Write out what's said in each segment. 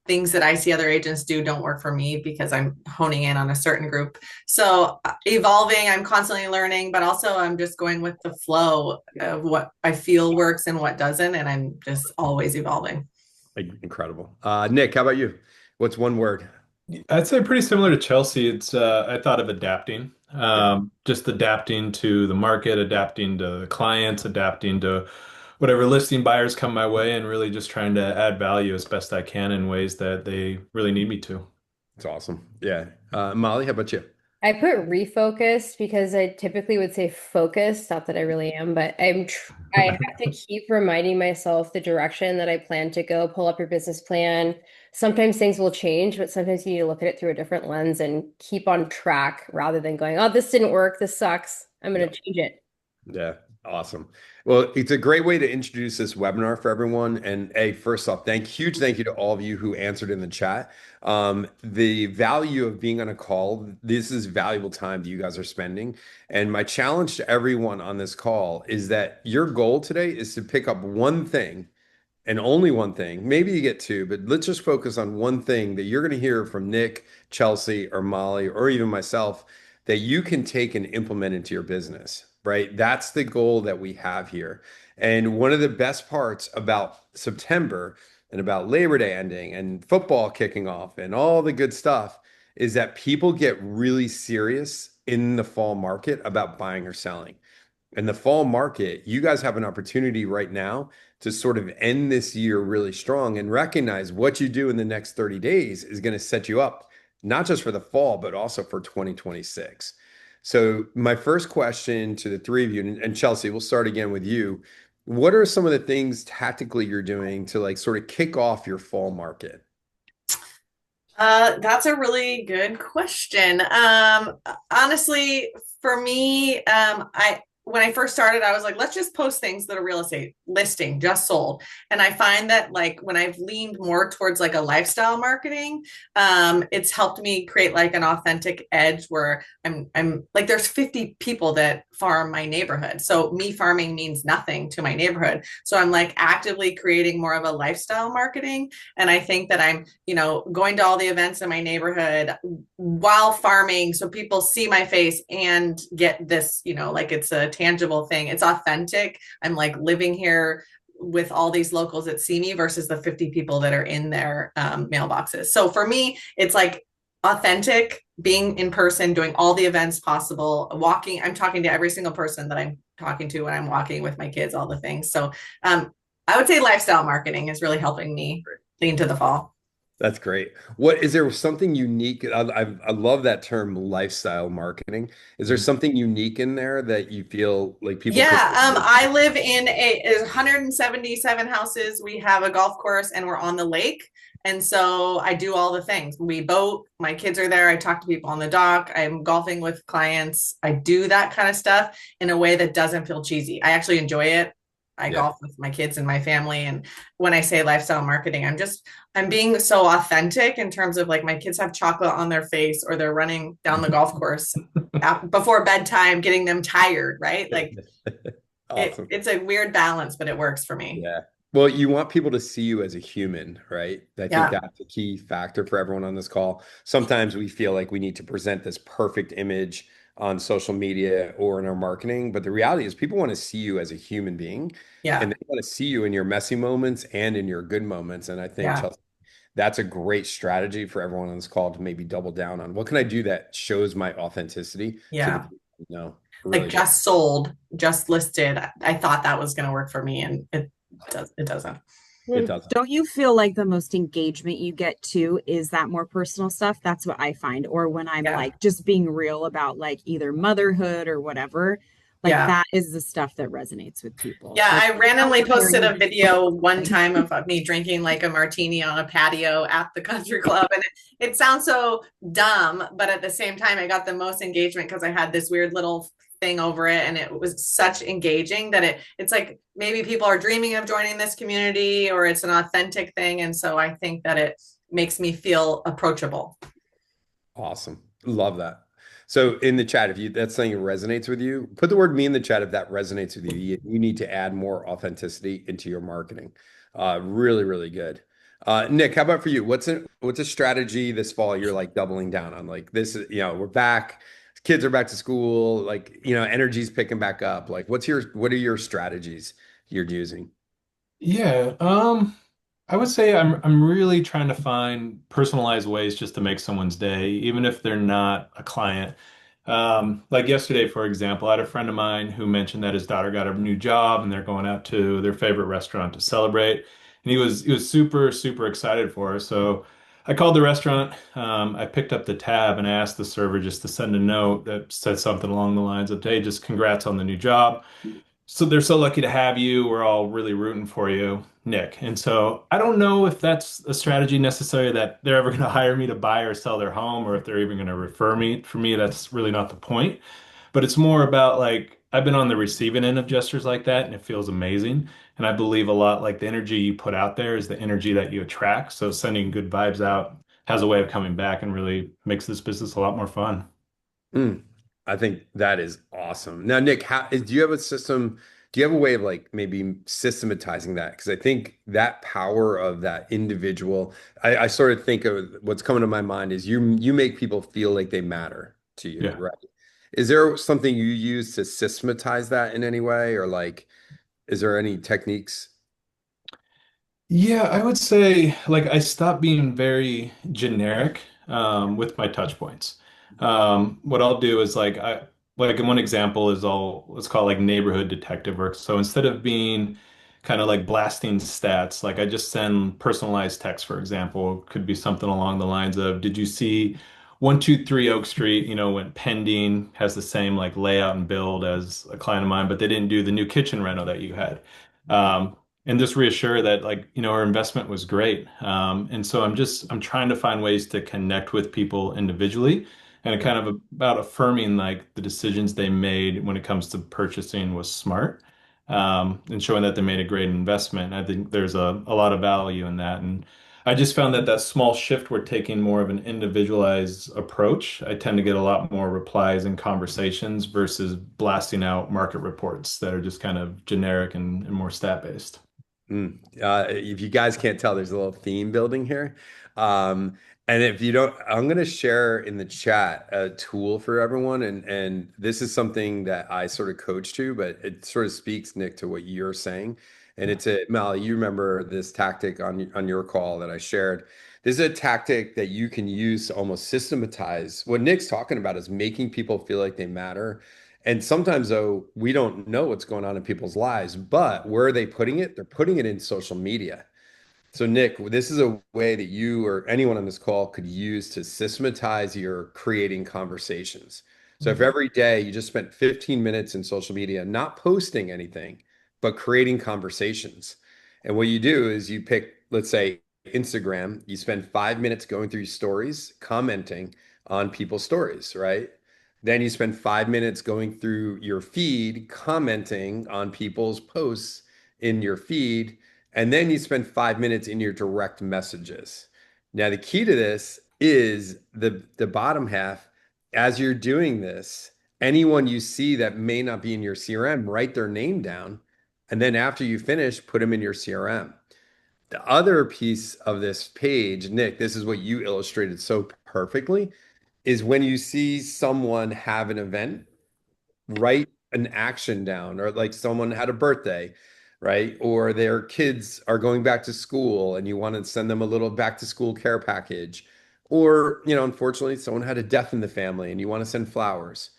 things that I see other agents do don't work for me because I'm honing in on a certain group. So evolving, I'm constantly learning, but also I'm just going with the flow of what I feel works and what doesn't. And I'm just always evolving. Incredible. Nick, how about you? What's one word? I'd say pretty similar to Chelsea. It's I thought of adapting, Yeah. just adapting to the market, adapting to the clients, adapting to whatever listing buyers come my way, and really just trying to add value as best I can in ways that they really need me to. It's awesome. Yeah. Molly, how about you? I put refocused because I typically would say focused, not that I really am, but I have to keep reminding myself the direction that I plan to go, pull up your business plan. Sometimes things will change, but sometimes you need to look at it through a different lens and keep on track rather than going, oh, this didn't work, this sucks. I'm going Yeah. to change it. Yeah, awesome. Well, it's a great way to introduce this webinar for everyone. And hey, first off, huge thank you to all of you who answered in the chat. The value of being on a call, this is valuable time that you guys are spending. And my challenge to everyone on this call is that your goal today is to pick up one thing and only one thing. Maybe you get two, but let's just focus on one thing that you're going to hear from Nick, Chelsea, or Molly, or even myself that you can take and implement into your business, right? That's the goal that we have here. And one of the best parts about September and about Labor Day ending and football kicking off and all the good stuff is that people get really serious in the fall market about buying or selling. In the fall market, you guys have an opportunity right now to sort of end this year really strong and recognize what you do in the next 30 days is going to set you up, not just for the fall, but also for 2026. So, my first question to the three of you, and Chelsea, we'll start again with you. What are some of the things tactically you're doing to like sort of kick off your fall market? That's a really good question. Honestly, for me, I when I first started, I was like, let's just post things that are real estate listing just sold. And I find that like when I've leaned more towards like a lifestyle marketing, it's helped me create like an authentic edge where I'm like there's 50 people that farm my neighborhood. So me farming means nothing to my neighborhood. So I'm like actively creating more of a lifestyle marketing. And I think that I'm, going to all the events in my neighborhood while farming so people see my face and get this, like it's a tangible thing. It's authentic. I'm like living here with all these locals that see me versus the 50 people that are in their mailboxes. So for me, it's like authentic, being in person, doing all the events possible, walking. I'm talking to every single person that I'm talking to when I'm walking with my kids, all the things. So I would say lifestyle marketing is really helping me lean to the fall. That's great. What is there something unique? I love that term lifestyle marketing. Is there something unique in there that you feel like people could Yeah, relate I to? live in 177 houses. We have a golf course and we're on the lake. And so I do all the things. We boat, my kids are there. I talk to people on the dock. I'm golfing with clients. I do that kind of stuff in a way that doesn't feel cheesy. I actually enjoy it. I Yeah. golf with my kids and my family. And when I say lifestyle marketing, I'm being so authentic in terms of like my kids have chocolate on their face or they're running down the golf course before bedtime, getting them tired, right? Like Awesome. it's a weird balance, but it works for me. Yeah. Well, you want people to see you as a human, right? I think Yeah. that's a key factor for everyone on this call. Sometimes we feel like we need to present this perfect image on social media or in our marketing, but the reality is people want to see you as a human being and Yeah. they want to see you in your messy moments and in your good moments. And I think, Yeah. Chelsea, that's a great strategy for everyone on this call to maybe double down on what can I do that shows my authenticity to the Yeah. people you know. Like Really good. just sold, just listed. I thought that was going to work for me and it doesn't. It Well, doesn't. don't you feel like the most engagement you get too is that more personal stuff? That's what I find. Or when I'm Yeah. like just being real about like either motherhood or whatever, like Yeah. that is the stuff that resonates with people. Yeah, They're I like, "Oh, randomly okay, are posted you a video one something?" time of me drinking like a martini on a patio at the country club. And it sounds so dumb, but at the same time, I got the most engagement because I had this weird little thing over it. And it was such engaging that it's like maybe people are dreaming of joining this community or it's an authentic thing. And so I think that it makes me feel approachable. Awesome. Love that. So in the chat, if you that's something that resonates with you, put the word me in the chat if that resonates with you. You need to add more authenticity into your marketing. Really, really good. Nick, how about for you? What's a strategy this fall you're like doubling down on? Like this is, we're back, kids are back to school, like, energy's picking back up. Like what are your strategies you're using? Yeah, I would say I'm really trying to find personalized ways just to make someone's day, even if they're not a client. Like yesterday, for example, I had a friend of mine who mentioned that his daughter got a new job and they're going out to their favorite restaurant to celebrate. And he was super, super excited for her. So I called the restaurant. I picked up the tab and I asked the server just to send a note that said something along the lines of, "Hey, just congrats on the new job. So they're so lucky to have you. We're all really rooting for you, Nick." And so I don't know if that's a strategy necessarily that they're ever going to hire me to buy or sell their home, or if they're even going to refer me. For me, that's really not the point. But it's more about like I've been on the receiving end of gestures like that, and it feels amazing. And I believe a lot like the energy you put out there is the energy that you attract. So sending good vibes out has a way of coming back and really makes this business a lot more fun. Mm, I think that is awesome. Now, Nick, do you have a system? Do you have a way of like maybe systematizing that? Because I think that power of that individual, I sort of think of what's coming to my mind is you make people feel like they matter to you, Yeah. right? Is there something you use to systematize that in any way, or like, is there any techniques? Yeah, I would say like I stopped being very generic with my touch points. What I'll do is like one example is all let's call it like neighborhood detective work. So instead of being kind of like blasting stats, like I just send personalized text, for example, could be something along the lines of, "Did you see 123 Oak Street, went pending, has the same like layout and build as a client of mine, but they didn't do the new kitchen reno that you had." Um, and just reassure that like our investment was great, and so I'm trying to find ways to connect with people individually and Yeah. kind of about affirming like the decisions they made when it comes to purchasing was smart, and showing that they made a great investment. I think there's a lot of value in that, and I just found that that small shift, we're taking more of an individualized approach. I tend to get a lot more replies and conversations versus blasting out market reports that are just kind of generic and more stat based. If you guys can't tell, there's a little theme building here. Um, and if you don't, I'm going to share in the chat a tool for everyone. And this is something that I sort of coach to, but it sort of speaks, Nick, to what you're saying. And it's Mal, you remember this tactic on your call that I shared. This is a tactic that you can use to almost systematize. What Nick's talking about is making people feel like they matter. And sometimes, though, we don't know what's going on in people's lives, but where are they putting it? They're putting it in social media. So, Nick, this is a way that you or anyone on this call could use to systematize your creating conversations. So, if Mhm. every day you just spent 15 minutes in social media, not posting anything, but creating conversations. And what you do is you pick, let's say, Instagram, you spend 5 minutes going through stories, commenting on people's stories, right? Then you spend 5 minutes going through your feed, commenting on people's posts in your feed, and then you spend 5 minutes in your direct messages. Now, the key to this is the bottom half. As you're doing this, anyone you see that may not be in your CRM, write their name down. And then after you finish, put them in your CRM. The other piece of this page, Nick, this is what you illustrated so perfectly, is when you see someone have an event, write an action down, or like someone had a birthday, right? Or their kids are going back to school and you want to send them a little back to school care package. Or, unfortunately, someone had a death in the family and you want to send flowers,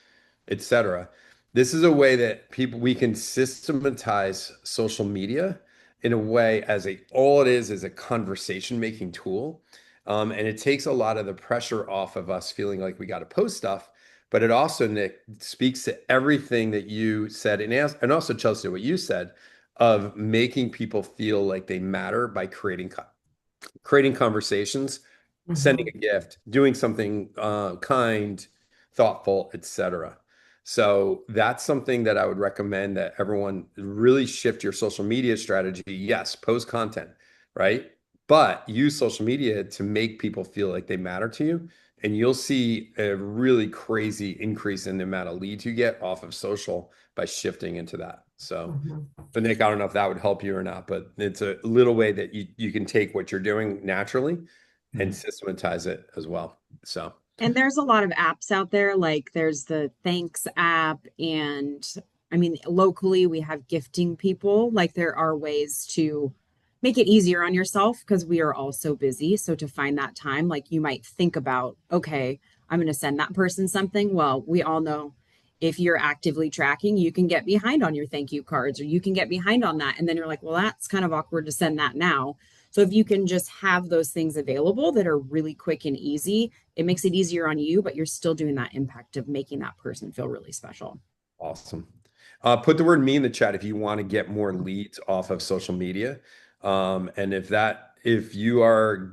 etc. This is a way that we can systematize social media in a way as all it is a conversation making tool. And it takes a lot of the pressure off of us feeling like we got to post stuff, but it also, Nick, speaks to everything that you said, and also Chelsea, what you said of making people feel like they matter by creating conversations, sending Mhm. a gift, doing something kind, thoughtful, etc. So that's something that I would recommend that everyone really shift your social media strategy. Yes, post content, right? But use social media to make people feel like they matter to you. And you'll see a really crazy increase in the amount of leads you get off of social by shifting into that. So, Mhm. but Nick, I don't know if that would help you or not, but it's a little way that you can take what you're doing naturally and systematize it as well. So, And there's a lot of apps out there, like there's the Thanks app, and I mean, locally we have gifting people. Like there are ways to make it easier on yourself because we are all so busy. So to find that time, like you might think about, okay, I'm going to send that person something. Well, we all know if you're actively tracking, you can get behind on your thank you cards or you can get behind on that. And then you're like, well, that's kind of awkward to send that now. So if you can just have those things available that are really quick and easy, it makes it easier on you, but you're still doing that impact of making that person feel really special. awesome. Put the word me in the chat if you want to get more leads off of social media. And if you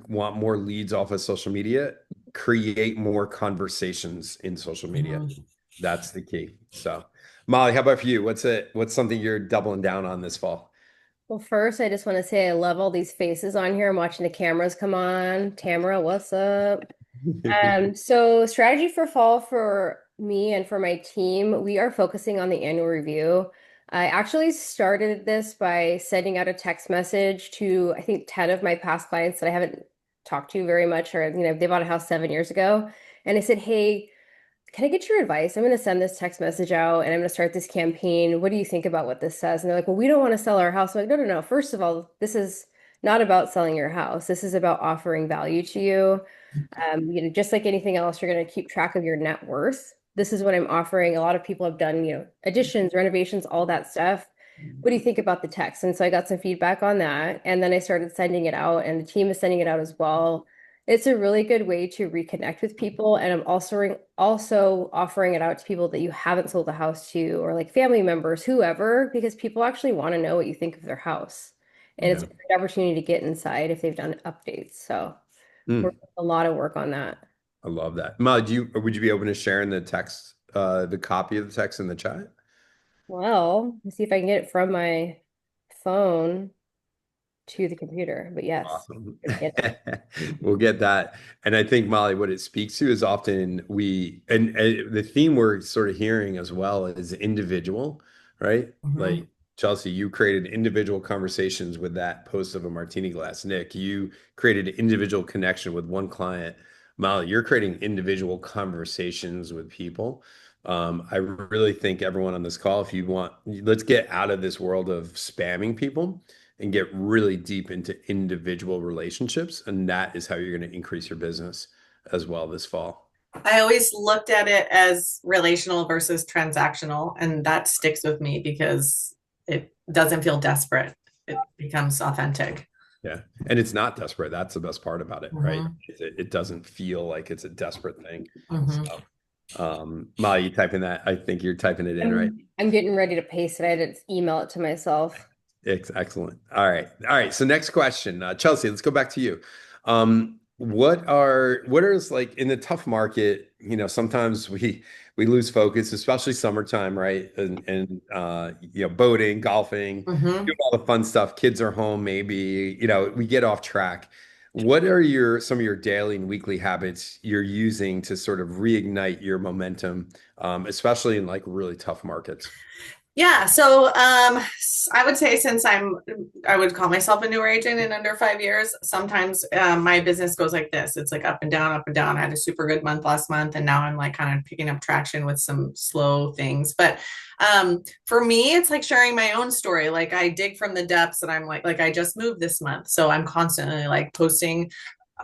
want more leads off of social media, create more conversations in social media. Mhm. That's the key. So, Molly, how about for you? What's something you're doubling down on this fall? Well, first, I just want to say I love all these faces on here. I'm watching the cameras come on. Tamara, what's up? So strategy for fall for me and for my team, we are focusing on the annual review. I actually started this by sending out a text message to, I think, 10 of my past clients that I haven't talked to very much, or, they bought a house 7 years ago. And I said, hey, can I get your advice? I'm going to send this text message out and I'm going to start this campaign. What do you think about what this says? And they're like, well, we don't want to sell our house. I'm like, no, no, no. First of all, this is not about selling your house. This is about offering value to you. Just like anything else, you're going to keep track of your net worth. This is what I'm offering. A lot of people have done, additions, renovations, all that stuff. What do you think about the text? And so I got some feedback on that. And then I started sending it out, and the team is sending it out as well. It's a really good way to reconnect with people. And I'm also offering it out to people that you haven't sold a house to, or like family members, whoever, because people actually want to know what you think of their house. And it's Yeah. a great opportunity to get inside if they've done updates. So we're Mm, doing a lot of work on that. I love that. Molly, would you be open to sharing the text, the copy of the text in the chat? Well, let's see if I can get it from my phone to the computer. But yes, Awesome. gonna get it. We'll get that. And I think, Molly, what it speaks to is often and the theme we're sort of hearing as well is individual, right? Mhm. Like Chelsea, you created individual conversations with that post of a martini glass. Nick, you created an individual connection with one client. Molly, you're creating individual conversations with people. I really think everyone on this call, if you want, let's get out of this world of spamming people and get really deep into individual relationships. And that is how you're going to increase your business as well this fall. I always looked at it as relational versus transactional, and that sticks with me because it doesn't feel desperate. It becomes authentic. Yeah. And it's not desperate. That's the best part about it, right? Mhm. It doesn't feel like it's a desperate thing. Mhm. So, Molly, you typing that? I think you're typing it in, right? I'm getting ready to paste it. I had to email it to myself. Excellent. All right. All right. So next question, Chelsea, let's go back to you. What are like in the tough market, sometimes we lose focus, especially summertime, right? And boating, golfing, Mhm. doing all the fun stuff. Kids are home, maybe, we get off track. What are some of your daily and weekly habits you're using to sort of reignite your momentum, especially in like really tough markets? Yeah, so I would say since I would call myself a newer agent in under 5 years. Sometimes my business goes like this. It's like up and down, up and down. I had a super good month last month, and now I'm like kind of picking up traction with some slow things. But for me, it's like sharing my own story. Like I dig from the depths, and I'm like I just moved this month, so I'm constantly like posting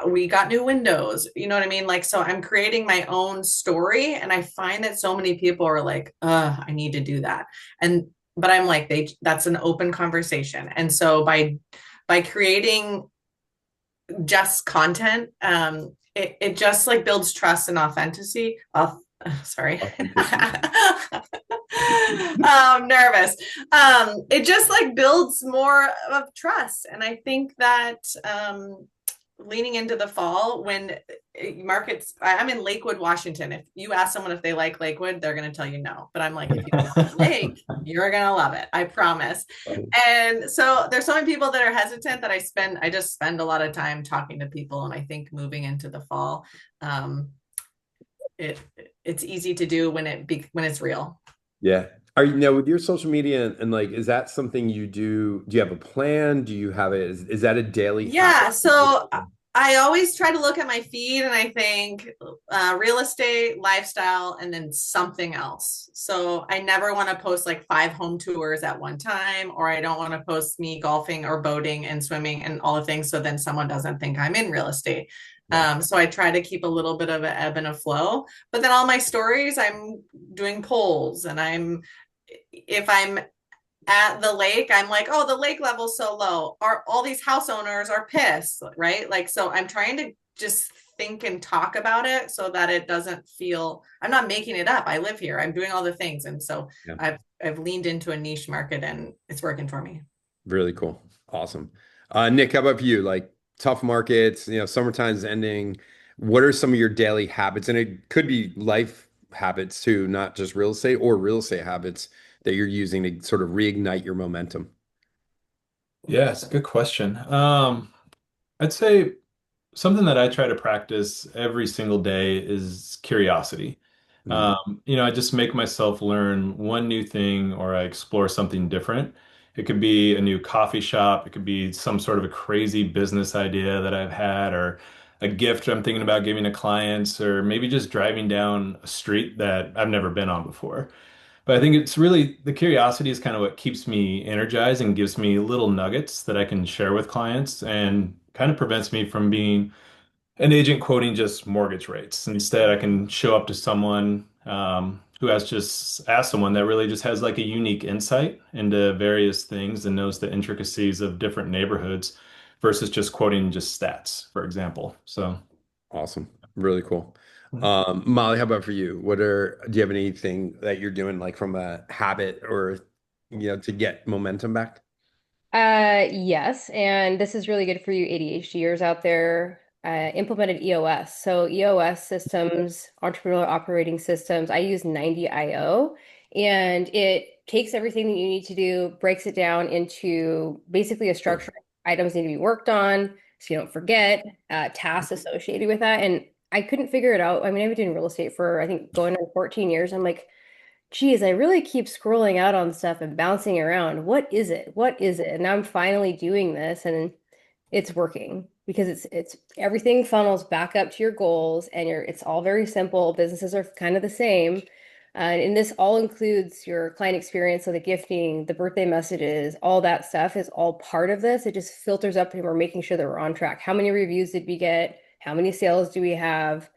we got new windows, you know what I mean? Like, so I'm creating my own story, and I find that so many people are like, I need to do that. And but I'm like, that's an open conversation. And so by creating just content, it just like builds trust and authenticity. Sorry. I'm nervous. It just like builds more of trust. And I think that leaning into the fall when markets, I'm in Lakewood, Washington. If you ask someone if they like Lakewood, they're going to tell you no. But I'm like, if you love the lake, you're going to love it. I promise. And so there's so many people that are hesitant that I just spend a lot of time talking to people. And I think moving into the fall, it's easy to do when it's real. Yeah, Are you now with your social media and like, is that something you do? Do you have a plan? Do you have it? Is that a daily habit? Yeah, so I always try to look at my feed and I think real estate, lifestyle, and then something else. So I never want to post like 5 home tours at one time, or I don't want to post me golfing or boating and swimming and all the things. So then someone doesn't think I'm in real estate. Yeah. So I try to keep a little bit of an ebb and a flow. But then all my stories, I'm doing polls and if I'm at the lake, I'm like, oh, the lake level's so low. Are all these house owners are pissed, right? Like, so I'm trying to just think and talk about it so that it doesn't feel I'm not making it up. I live here. I'm doing all the things. And so Yeah. I've leaned into a niche market and it's working for me. Really cool. Awesome. Nick, how about for you? Like tough markets, summertime's ending. What are some of your daily habits? And it could be life habits too, not just real estate or real estate habits that you're using to sort of reignite your momentum. Yeah, it's a good question. I'd say something that I try to practice every single day is curiosity. Mm, I just make myself learn one new thing or I explore something different. It could be a new coffee shop, it could be some sort of a crazy business idea that I've had, or a gift I'm thinking about giving to clients, or maybe just driving down a street that I've never been on before. But I think it's really the curiosity is kind of what keeps me energized and gives me little nuggets that I can share with clients and kind of prevents me from being an agent quoting just mortgage rates. Instead, I can show up to someone who has just asked someone that really just has like a unique insight into various things and knows the intricacies of different neighborhoods versus just quoting just stats, for example. So, awesome. Really cool. mhm. Molly, how about for you? Do you have anything that you're doing like from a habit or, to get momentum back? Yes, and this is really good for you ADHDers out there. Implemented EOS. So EOS systems, entrepreneurial operating systems, I use 90IO, and it takes everything that you need to do, breaks it down into basically a structure of items need to be worked on so you don't forget, tasks associated with that. And I couldn't figure it out. I mean, I've been doing real estate for I think going on 14 years. I'm like, geez, I really keep scrolling out on stuff and bouncing around. What is it? What is it? And now I'm finally doing this and it's working because it's everything funnels back up to your goals and it's all very simple. Businesses are kind of the same. And this all includes your client experience, so the gifting, the birthday messages, all that stuff is all part of this. It just filters up and we're making sure that we're on track. How many reviews did we get? How many sales do we have?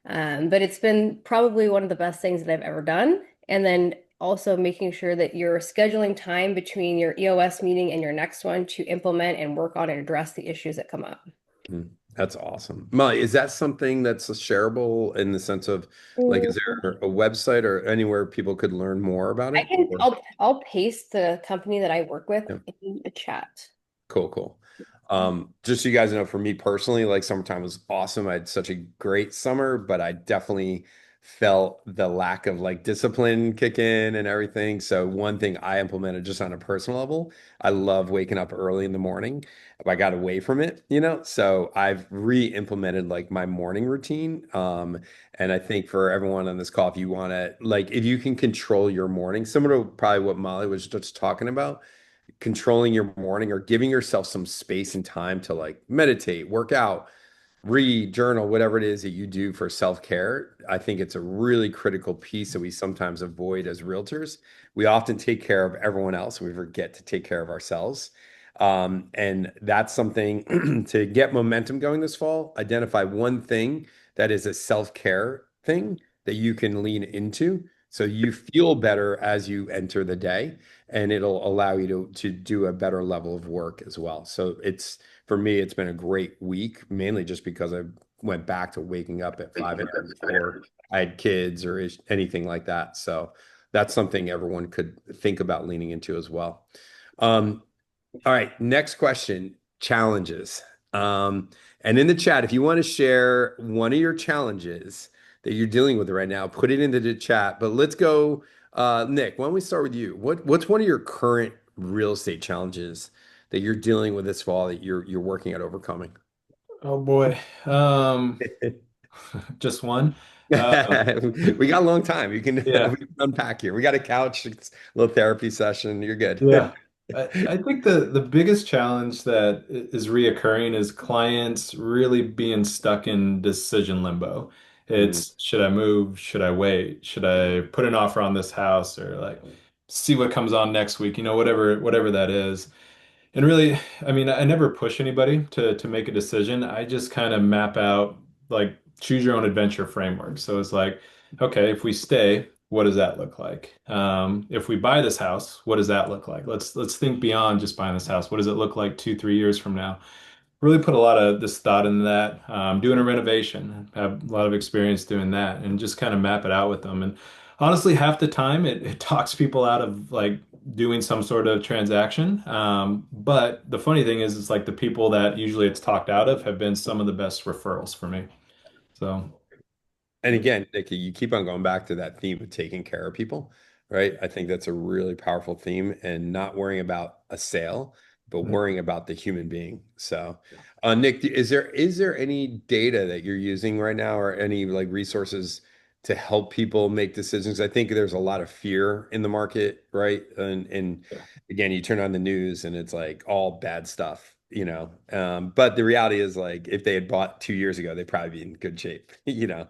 But it's been probably one of the best things that I've ever done. And then also making sure that you're scheduling time between your EOS meeting and your next one to implement and work on and address the issues that come up. Mm, that's awesome. Molly, is that something that's shareable in the sense of like, is there a website or anywhere people could learn more about I it? can I'll paste the company that I work with Yeah. in the chat. Cool, cool. Just so you guys know, for me personally, like summertime was awesome. I had such a great summer, but I definitely felt the lack of like discipline kick in and everything. So one thing I implemented just on a personal level, I love waking up early in the morning. I got away from it, so I've re-implemented like my morning routine. And I think for everyone on this call, if you want to, like, if you can control your morning, similar to probably what Molly was just talking about, controlling your morning or giving yourself some space and time to like meditate, work out, read, journal, whatever it is that you do for self-care. I think it's a really critical piece that we sometimes avoid as realtors. We often take care of everyone else. We forget to take care of ourselves. And that's something to get momentum going this fall. Identify one thing that is a self-care thing that you can lean into so you feel better as you enter the day, and it'll allow you to do a better level of work as well. So for me, it's been a great week, mainly just because I went back to waking up at 5 a.m. before I had kids or anything like that. So that's something everyone could think about leaning into as well. Um, all right, next question, challenges. And in the chat, if you want to share one of your challenges that you're dealing with right now, put it into the chat. But let's go, Nick, why don't we start with you? What's one of your current real estate challenges that you're dealing with this fall that you're working at overcoming? Oh boy. Just one. We got a long time. You can Yeah. we can unpack here. We got a couch, it's a little therapy session. You're good. Yeah. I think the biggest challenge that is reoccurring is clients really being stuck in decision limbo. Mm, It's should I move? Should I wait? Should I put an offer on this house or like see what comes on next week? Whatever that is. And really, I mean, I never push anybody to make a decision. I just kind of map out like choose your own adventure framework. So it's like, okay, if we stay, what does that look like? If we buy this house, what does that look like? Let's think beyond just buying this house. What does it look like 2, 3 years from now? Really put a lot of this thought into that. Doing a renovation, have a lot of experience doing that, and just kind of map it out with them. And honestly, half the time it talks people out of like doing some sort of transaction. But the funny thing is, it's like the people that usually it's talked out of have been some of the best referrals for me. So, And again, Nikki, you keep on going back to that theme of taking care of people, right? I think that's a really powerful theme and not worrying about a sale, but worrying about the human being. So, Nick, is there any data that you're using right now or any like resources to help people make decisions? I think there's a lot of fear in the market, right? And yeah. again, you turn on the news and it's like all bad stuff, But the reality is like if they had bought 2 years ago, they'd probably be in good shape, Yeah.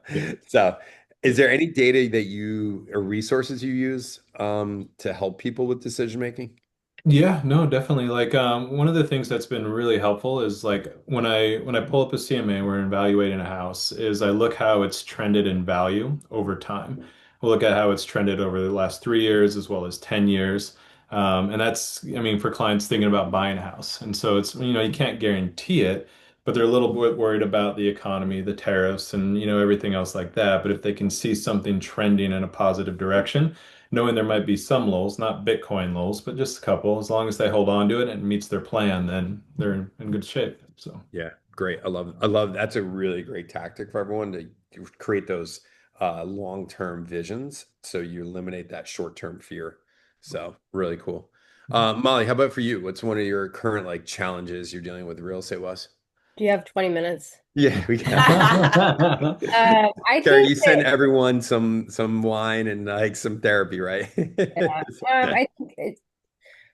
So is there any data that you or resources you use to help people with decision making? Yeah, no, definitely. Like one of the things that's been really helpful is like when I pull up a CMA, we're evaluating a house, is I look how it's trended in value over time. We'll look at how it's trended over the last 3 years as well as 10 years. And that's, I mean, for clients thinking about buying a house. And so it's, you can't guarantee it, but they're a little bit worried about the economy, the tariffs, and everything else like that. But if they can see something trending in a positive direction, knowing there might be some lulls, not Bitcoin lulls, but just a couple. As long as they hold on to it and it meets their plan, then they're in good shape. So, Yeah, great. I love that's a really great tactic for everyone to create those long-term visions so you eliminate that short-term fear. So really cool. Molly, how about for you? What's one of your current like challenges you're dealing with real estate was? Do you have 20 minutes? Yeah, we got. I Carrie, think you send that everyone some wine and like some therapy, right? I think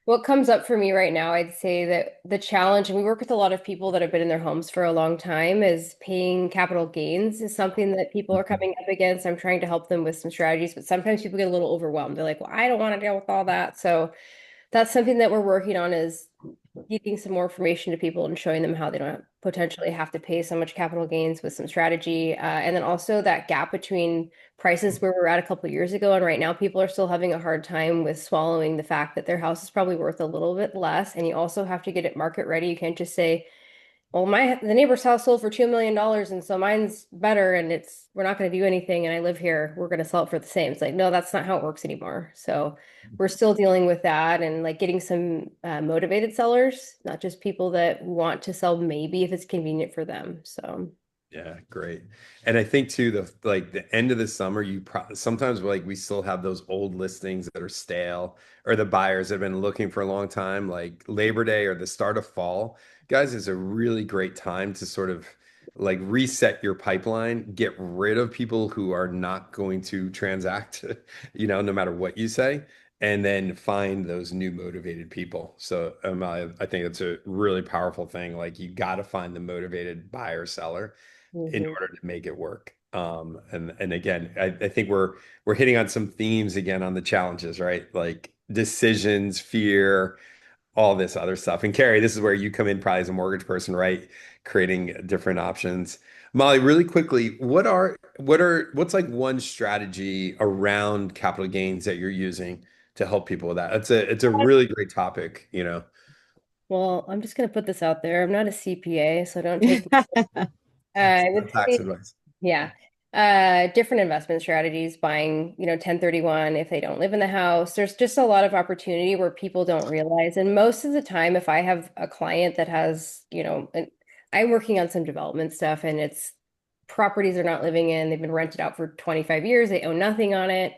what comes up for me right now, I'd say that the challenge, and we work with a lot of people that have been in their homes for a long time, is paying capital gains is something that people are coming up against. I'm trying to help them with some strategies, but sometimes people get a little overwhelmed. They're like, well, I don't want to deal with all that. So that's something that we're working on is giving some more information to people and showing them how they don't potentially have to pay so much capital gains with some strategy. And then also that gap between prices where we were at a couple of years ago and right now, people are still having a hard time with swallowing the fact that their house is probably worth a little bit less. And you also have to get it market ready. You can't just say, well, the neighbor's house sold for $2 million, and so mine's better, and we're not going to do anything, and I live here. We're going to sell it for the same. It's like, no, that's not how it works anymore. So we're still dealing with that, and like getting some motivated sellers, not just people that want to sell maybe if it's convenient for them. So Yeah, great. And I think too, the end of the summer, sometimes like we still have those old listings that are stale, or the buyers have been looking for a long time, like Labor Day or the start of fall. Guys, is a really great time to sort of like reset your pipeline, get rid of people who are not going to transact, no matter what you say, and then find those new motivated people. So I think it's a really powerful thing. Like you got to find the motivated buyer seller in mhm. order to make it work. And again, I think we're hitting on some themes again on the challenges, right? Like decisions, fear, all this other stuff. And Carrie, this is where you come in probably as a mortgage person, right? Creating different options. Molly, really quickly, what's like one strategy around capital gains that you're using to help people with that? It's a really great topic. Well, I'm just going to put this out there. I'm not a CPA, so don't take I It's would not tax say, advice. yeah. Different investment strategies, buying, 1031 if they don't live in the house. There's just a lot of opportunity where people don't realize. And most of the time, if I have a client that has, I'm working on some development stuff and it's properties they're not living in, they've been rented out for 25 years, they own nothing on it.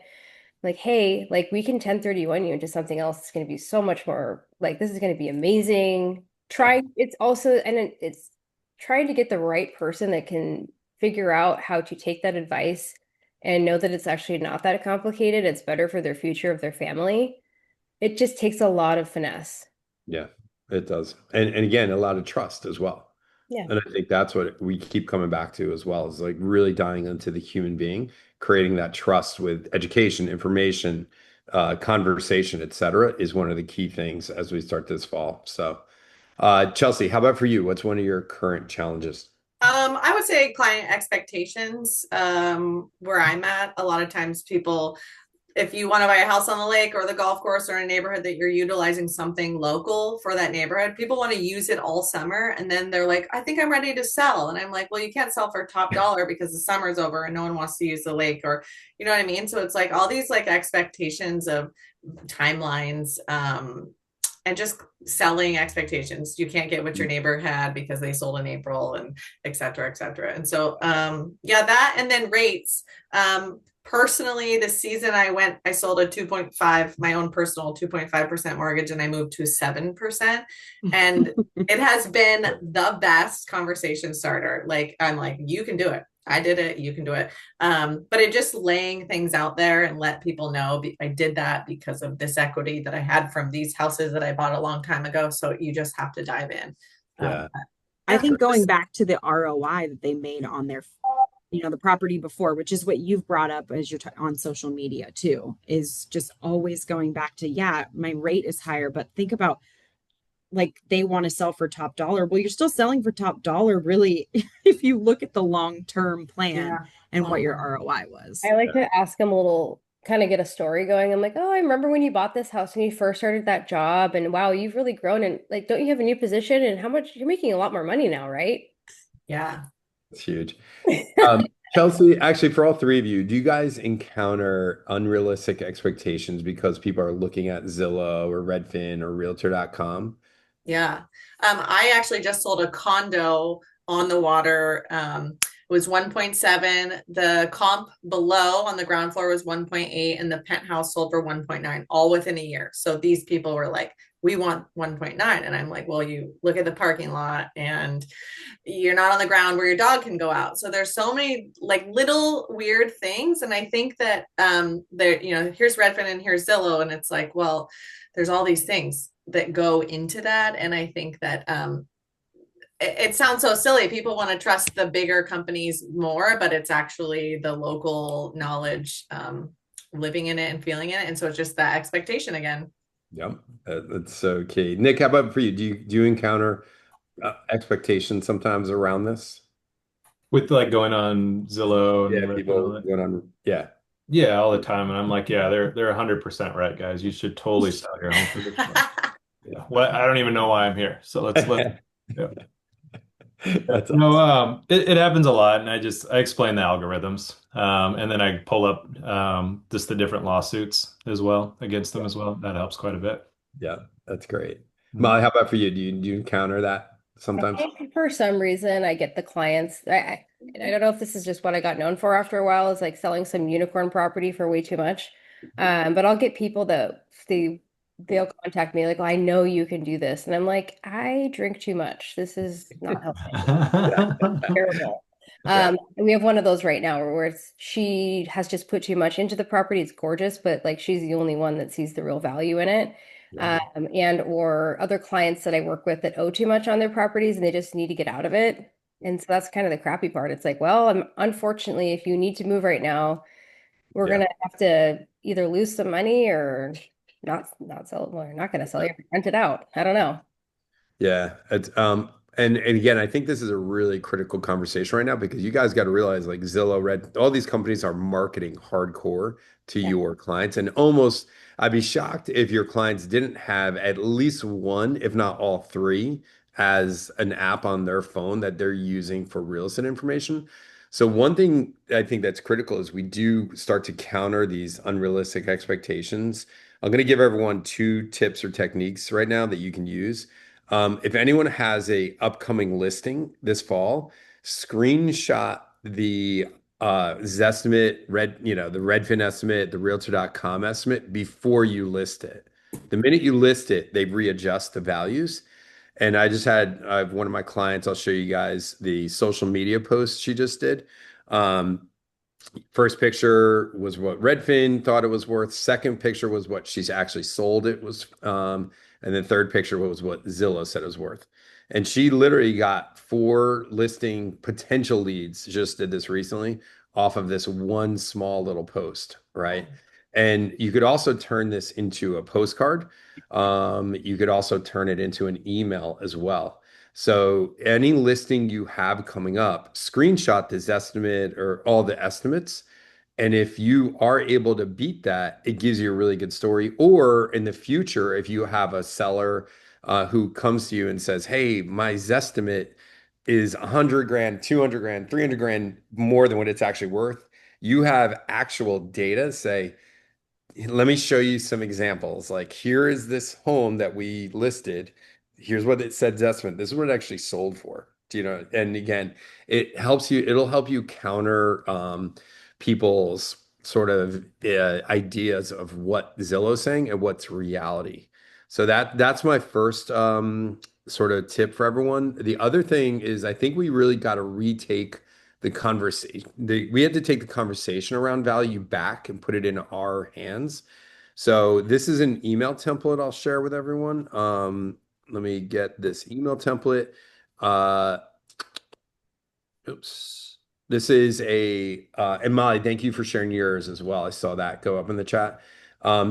Like, hey, like we can 1031 you into something else. It's going to be so much more like this is going to be amazing. Yeah. It's also, and it's trying to get the right person that can figure out how to take that advice and know that it's actually not that complicated, it's better for their future of their family. It just takes a lot of finesse. Yeah, it does. And again, a lot of trust as well. Yeah. And I think that's what we keep coming back to as well, is like really diving into the human being, creating that trust with education, information, conversation, et cetera, is one of the key things as we start this fall. So, Chelsea, how about for you? What's one of your current challenges? I would say client expectations, where I'm at. A lot of times people, if you want to buy a house on the lake or the golf course or a neighborhood that you're utilizing something local for that neighborhood, people want to use it all summer. And then they're like, I think I'm ready to sell. And I'm like, well, you can't sell for top dollar because the summer's over and no one wants to use the lake, or, you know what I mean? So it's like all these like expectations of timelines, and just selling expectations. You can't get what your neighbor had because they sold in April, and et cetera, et cetera. And so, yeah, that, and then rates. Personally, this season I sold a 2.5, my own personal 2.5% mortgage, and I moved to 7%. And it has been the best conversation starter. Like, I'm like, you can do it. I did it. You can do it. But it just laying things out there and let people know I did that because of this equity that I had from these houses that I bought a long time ago. So you just have to dive in. Yeah. I think going back to the ROI that they made on their, the property before, which is what you've brought up as you're on social media too, is just always going back to, yeah, my rate is higher, but think about, like, they want to sell for top dollar. Well, you're still selling for top dollar, really, if you look at the long-term plan Yeah. and what your ROI was. I like to ask them a little, kind of get a story going. I'm like, oh, I remember when you bought this house when you first started that job, and wow, you've really grown. And like, don't you have a new position? And how much you're making a lot more money now, right? Yeah. It's huge. Chelsea, actually, for all three of you, do you guys encounter unrealistic expectations because people are looking at Zillow or Redfin or Realtor.com? Yeah. I actually just sold a condo on the water. It was 1.7. The comp below on the ground floor was 1.8, and the penthouse sold for 1.9, all within a year. So these people were like, we want 1.9. And I'm like, well, you look at the parking lot and you're not on the ground where your dog can go out. So there's so many like little weird things. And I think that there, here's Redfin and here's Zillow. And it's like, well, there's all these things that go into that. And I think that it sounds so silly. People want to trust the bigger companies more, but it's actually the local knowledge, living in it and feeling it. And so it's just that expectation again. Yep, that's so key. Nick, how about for you? Do you encounter expectations sometimes around this? With like going on Zillow and Yeah, Redfin and all people that. going on. Yeah, Yeah, all the time. And I'm like, yeah, they're 100% right, guys. You should totally sell your home for this price. Yeah. What I don't even know why I'm here. So let's yeah. that's No, awesome. it happens a lot, and I explain the algorithms, and then I pull up just the different lawsuits as well against them as well. That helps quite a bit. Yeah, that's great. Mm. Molly, how about for you? Do you encounter that I sometimes? think for some reason I get the clients. I don't know if this is just what I got known for after a while, is like selling some unicorn property for way too much. But I'll get people that they'll contact me like, well, I know you can do this. And I'm like, I drink too much. This is not helping. Terrible. Yeah, We have one of those right now where she has just put too much into the property. It's gorgeous, but like she's the only one that sees the real value in it. yeah, And or other clients that I work with that owe too much on their properties and they just need to get out of it. And so that's kind of the crappy part. It's like, well, unfortunately, if you need to move right now, we're yeah. gonna have to either lose some money or not sell. Well, we're not gonna sell you, rent it out. I don't know. Yeah, it's and again, I think this is a really critical conversation right now because you guys got to realize like Zillow, Red, all these companies are marketing hardcore to Yeah. your clients, and almost I'd be shocked if your clients didn't have at least one, if not all three, as an app on their phone that they're using for real estate information. So one thing I think that's critical is we do start to counter these unrealistic expectations. I'm going to give everyone two tips or techniques right now that you can use. If anyone has a upcoming listing this fall, screenshot the Zestimate, the Redfin estimate, the Realtor.com estimate before you list it. The minute you list it, they readjust the values. And I have one of my clients, I'll show you guys the social media post she just did. Um, First picture was what Redfin thought it was worth. Second picture was what she's actually sold it was. And then third picture was what Zillow said it was worth. And she literally got 4 listing potential leads, just did this recently, off of this one small little post, right? And you could also turn this into a postcard. You could also turn it into an email as well. So any listing you have coming up, screenshot this estimate or all the estimates. And if you are able to beat that, it gives you a really good story. Or in the future, if you have a seller who comes to you and says, "Hey, my Zestimate is 100 grand, 200 grand, 300 grand more than what it's actually worth," you have actual data say, let me show you some examples. Like, here is this home that we listed. Here's what it said estimate. This is what it actually sold for. Do you know? And again, it'll help you counter people's sort of ideas of what Zillow's saying and what's reality. So that's my first sort of tip for everyone. The other thing is I think we really got to retake the conversation. We had to take the conversation around value back and put it in our hands. So this is an email template I'll share with everyone. Let me get this email template. Uh, Oops. This is and Molly, thank you for sharing yours as well. I saw that go up in the chat.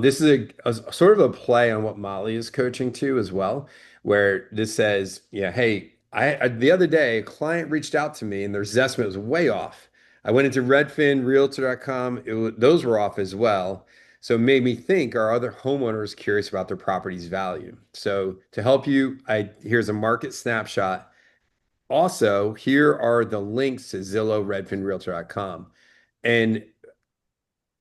This is a sort of a play on what Molly is coaching to as well, where this says, yeah, hey, the other day a client reached out to me and their Zestimate was way off. I went into Redfin, Realtor.com. Those were off as well. So it made me think, are other homeowners curious about their property's value? So to help you, here's a market snapshot. Also, here are the links to Zillow, Redfin, Realtor.com. And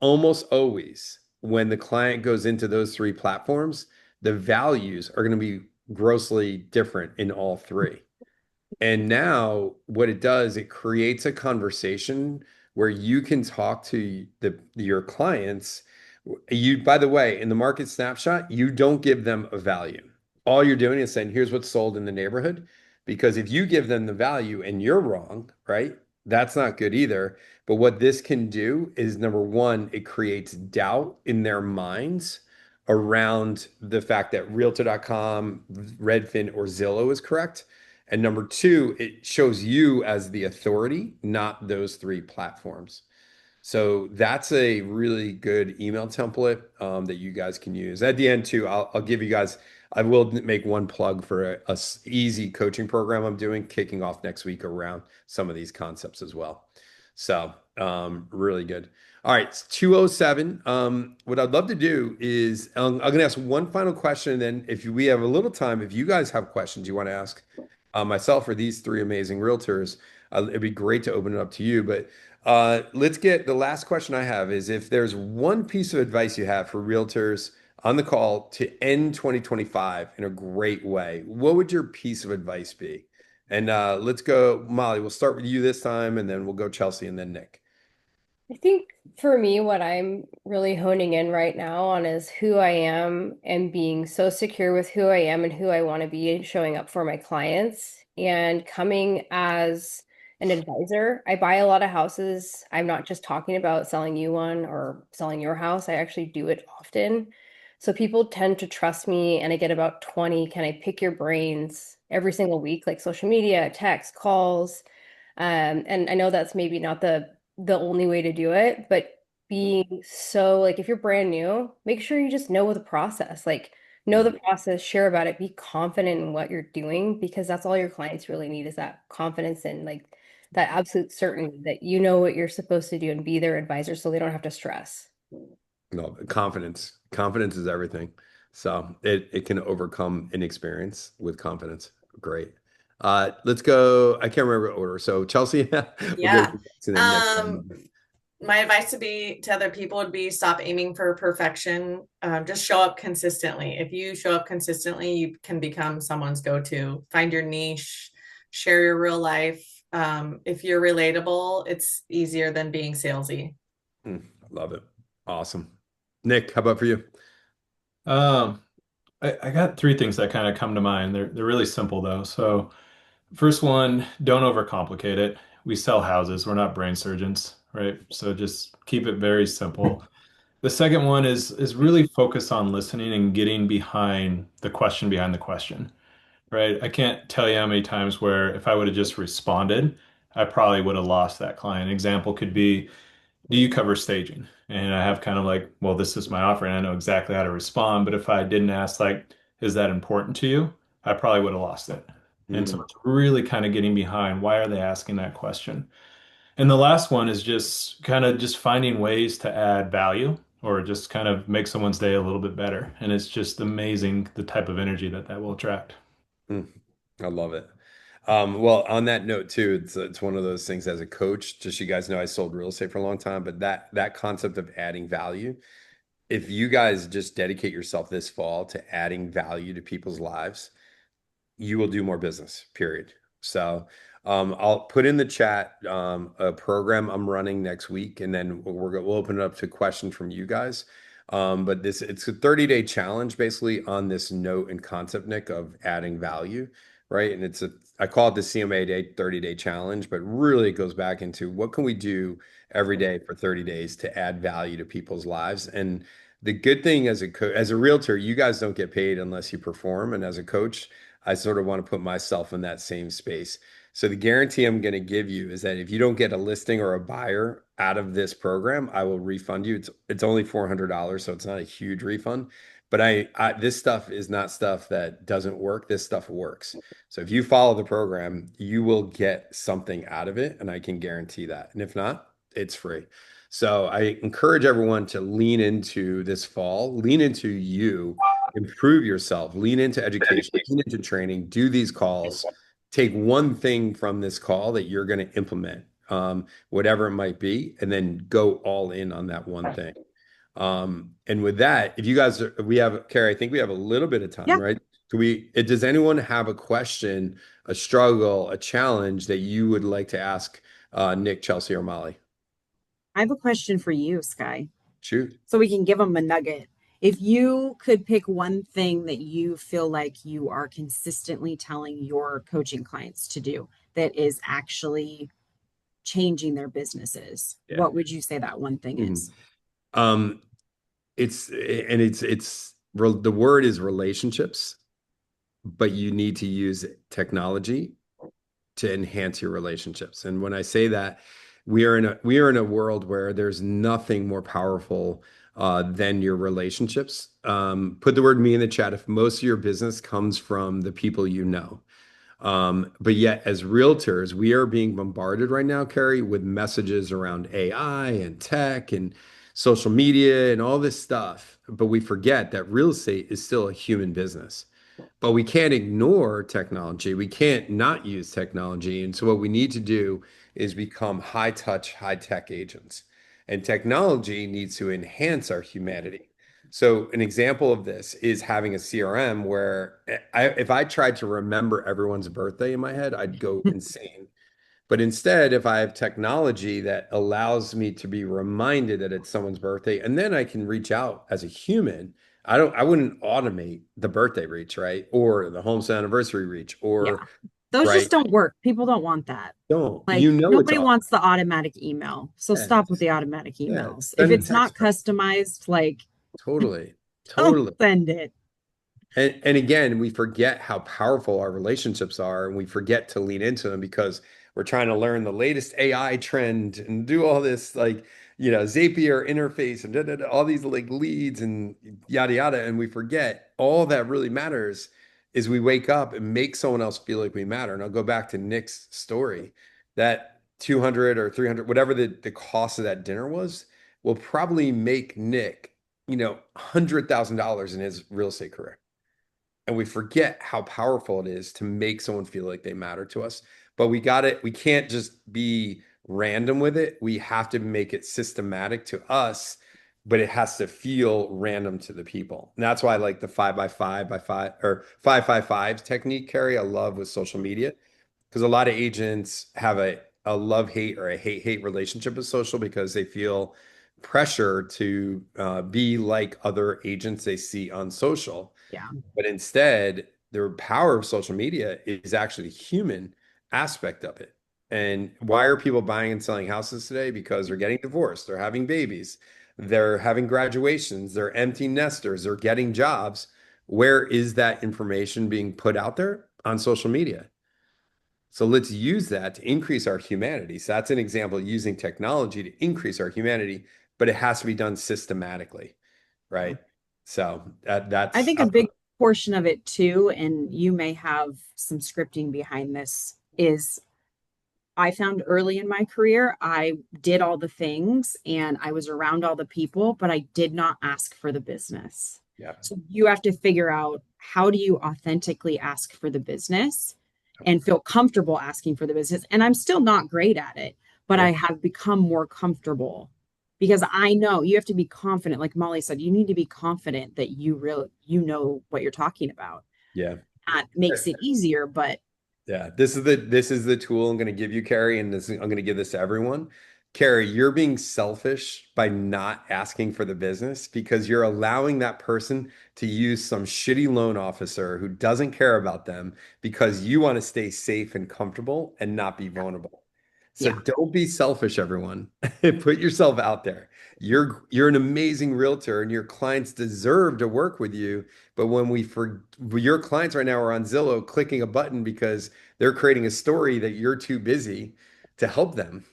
almost always, when the client goes into those 3 platforms, the values are going to be grossly different in all 3. And now what it does, it creates a conversation where you can talk to your clients. By the way, in the market snapshot, you don't give them a value. All you're doing is saying, here's what's sold in the neighborhood. Because if you give them the value and you're wrong, right? That's not good either. But what this can do is, number one, it creates doubt in their minds around the fact that Realtor.com, Redfin, or Zillow is correct. And number two, it shows you as the authority, not those 3 platforms. So that's a really good email template that you guys can use. At the end too, I'll give you guys, I will make one plug for a easy coaching program I'm doing kicking off next week around some of these concepts as well. So really good. All right, it's 2:07. What I'd love to do is I'm going to ask one final question. And then if we have a little time, if you guys have questions you want to ask myself or these 3 amazing realtors, it'd be great to open it up to you. But let's get the last question I have is, if there's one piece of advice you have for realtors on the call to end 2025 in a great way, what would your piece of advice be? And let's go, Molly, we'll start with you this time, and then we'll go Chelsea and then Nick. I think for me, what I'm really honing in right now on is who I am and being so secure with who I am and who I want to be and showing up for my clients and coming as an advisor. I buy a lot of houses. I'm not just talking about selling you one or selling your house. I actually do it often. So people tend to trust me, and I get about 20, can I pick your brains every single week, like social media, text, calls. And I know that's maybe not the only way to do it, but being so like, if you're brand new, make sure you just know the process, like know the process, share about it, be confident in what you're doing, because that's all your clients really need, is that confidence and like that absolute certainty that you know what you're supposed to do and be their advisor so they don't have to stress. No, confidence. Confidence is everything. So it can overcome inexperience with confidence. Great. Let's go. I can't remember order. So Chelsea, we'll go Yeah. to the next My advice to other people would be, stop aiming for perfection. Just show up consistently. If you show up consistently, you can become someone's go-to. Find your niche, share your real life. If you're relatable, it's easier than being salesy. Love it. Awesome. Nick, how about for you? Um, I got three things that kind of come to mind. They're really simple though. So first one, don't overcomplicate it. We sell houses. We're not brain surgeons, right? So just keep it very simple. The second one is really focus on listening and getting behind the question, right? I can't tell you how many times where if I would have just responded, I probably would have lost that client. Example could be, do you cover staging? And I have kind of like, well, this is my offer, and I know exactly how to respond. But if I didn't ask, like, is that important to you? I probably would have lost it. And so Mm, it's really kind of getting behind why are they asking that question? And the last one is just kind of just finding ways to add value or just kind of make someone's day a little bit better. And it's just amazing the type of energy that that will attract. mm. I love it. Well, on that note too, it's one of those things as a coach, just you guys know I sold real estate for a long time, but that concept of adding value, if you guys just dedicate yourself this fall to adding value to people's lives, you will do more business, period. So I'll put in the chat a program I'm running next week, and then we'll open it up to questions from you guys. But it's a 30-day challenge basically on this note and concept, Nick, of adding value, right? And I call it the CMA Day 30-day challenge, but really it goes back into what can we do every day for 30 days to add value to people's lives. And the good thing as a realtor, you guys don't get paid unless you perform. And as a coach, I sort of want to put myself in that same space. So the guarantee I'm going to give you is that if you don't get a listing or a buyer out of this program, I will refund you. It's only $400, so it's not a huge refund. But this stuff is not stuff that doesn't work. This stuff works. So if you follow the program, you will get something out of it, and I can guarantee that. And if not, it's free. So I encourage everyone to lean into this fall, lean into you, improve yourself, lean into education, lean into training, do these calls, take one thing from this call that you're going to implement, whatever it might be, and then go all in on that one thing. And with that, if you guys we have, Carrie, I think we have a little bit of time, Yeah, right? Does anyone have a question, a struggle, a challenge that you would like to ask Nick, Chelsea, or Molly? I have a question for you, Sky, Shoot. so we can give them a nugget. If you could pick one thing that you feel like you are consistently telling your coaching clients to do that is actually changing their businesses, Yeah. what would you say that one thing Mhm. is? Um, the word is relationships, but you need to use technology to enhance your relationships. And when I say that, we are in a world where there's nothing more powerful than your relationships. Put the word me in the chat if most of your business comes from the people you know. But yet, as realtors, we are being bombarded right now, Carrie, with messages around AI and tech and social media and all this stuff. But we forget that real estate is still a human business. But we can't ignore technology. We can't not use technology. And so, what we need to do is become high touch, high tech agents. And technology needs to enhance our humanity. So, an example of this is having a CRM where if I tried to remember everyone's birthday in my head, I'd go insane. But instead, if I have technology that allows me to be reminded that it's someone's birthday, and then I can reach out as a human, I wouldn't automate the birthday reach, right? Or the homestead anniversary reach, Yeah, or those just right. don't work. People don't want that. No, Like you know it's nobody all. wants the automatic email. So Yeah, stop with the automatic yeah. emails. If Send a it's text not message. customized, like Totally. don't Totally. send it. And again, we forget how powerful our relationships are, and we forget to lean into them because we're trying to learn the latest AI trend and do all this like, Zapier interface and all these like leads and yada yada. And we forget all that really matters is we wake up and make someone else feel like we matter. And I'll go back to Nick's story that 200 or 300, whatever the cost of that dinner was, will probably make Nick, $100,000 in his real estate career. And we forget how powerful it is to make someone feel like they matter to us. But we can't just be random with it. We have to make it systematic to us, but it has to feel random to the people. And that's why I like the 5 by 5 by 5 or 5 5 5 technique, Carrie. I love with social media because a lot of agents have a love-hate or a hate-hate relationship with social because they feel pressure to be like other agents they see on social. Yeah. But instead, the power of social media is actually the human aspect of it. And why are people buying and selling houses today? Because they're getting divorced, they're having babies, they're having graduations, they're empty nesters, they're getting jobs. Where is that information being put out there? On social media. So let's use that to increase our humanity. So that's an example of using technology to increase our humanity, but it has to be done systematically, right? So I that's think a big portion of it too, and you may have some scripting behind this, is I found early in my career, I did all the things and I was around all the people, but I did not ask for the business. yeah. So you have to figure out, how do you authentically ask for the business and feel comfortable asking for the business? And I'm still not great at it, but Yeah. I have become more comfortable because I know you have to be confident. Like Molly said, you need to be confident that you know what you're talking about. Yeah. That makes it easier, but Yeah, this is the tool I'm going to give you, Carrie, and I'm going to give this to everyone. Carrie, you're being selfish by not asking for the business because you're allowing that person to use some shitty loan officer who doesn't care about them because you want to stay safe and comfortable and not be vulnerable. So yeah, don't be selfish, everyone. Put yourself out there. You're an amazing realtor and your clients deserve to work with you. But when your clients right now are on Zillow clicking a button because they're creating a story that you're too busy to help them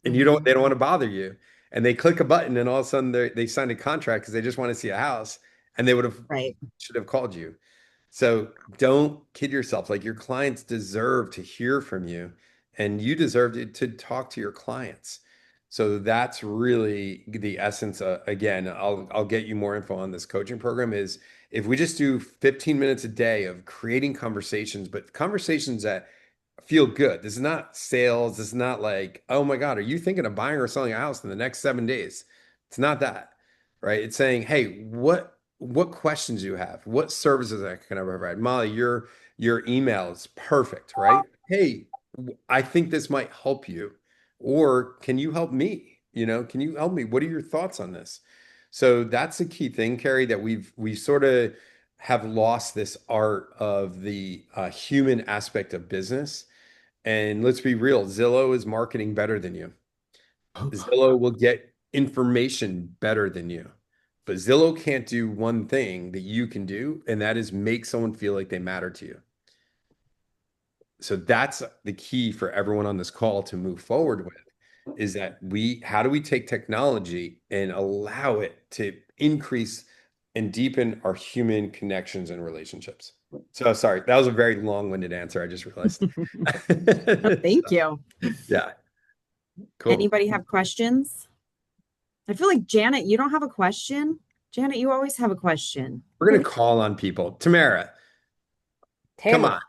and mhm, they don't want to bother you. And they click a button and all of a sudden they signed a contract because they just want to see a house and they right. should have called you. So don't kid yourself. Like your clients deserve to hear from you and you deserve to talk to your clients. So that's really the essence. Again, I'll get you more info on this coaching program is if we just do 15 minutes a day of creating conversations, but conversations that feel good. This is not sales. This is not like, oh my God, are you thinking of buying or selling a house in the next 7 days? It's not that, right? It's saying, hey, what questions do you have? What services I can I provide? Molly, your email is perfect, right? Hey, I think this might help you. Or can you help me? Can you help me? What are your thoughts on this? So that's a key thing, Carrie, that we sort of have lost this art of the human aspect of business. And let's be real, Zillow is marketing better than you. Zillow will get information better than you. But Zillow can't do one thing that you can do, and that is make someone feel like they matter to you. So that's the key for everyone on this call to move forward with is that how do we take technology and allow it to increase and deepen our human connections and relationships? So sorry, that was a very long-winded answer. I just realized. Thank you. Yeah, cool. Anybody have questions? I feel like Janet, you don't have a question. Janet, you always have a question. We're gonna call on people. Tamara, come Tamara, on,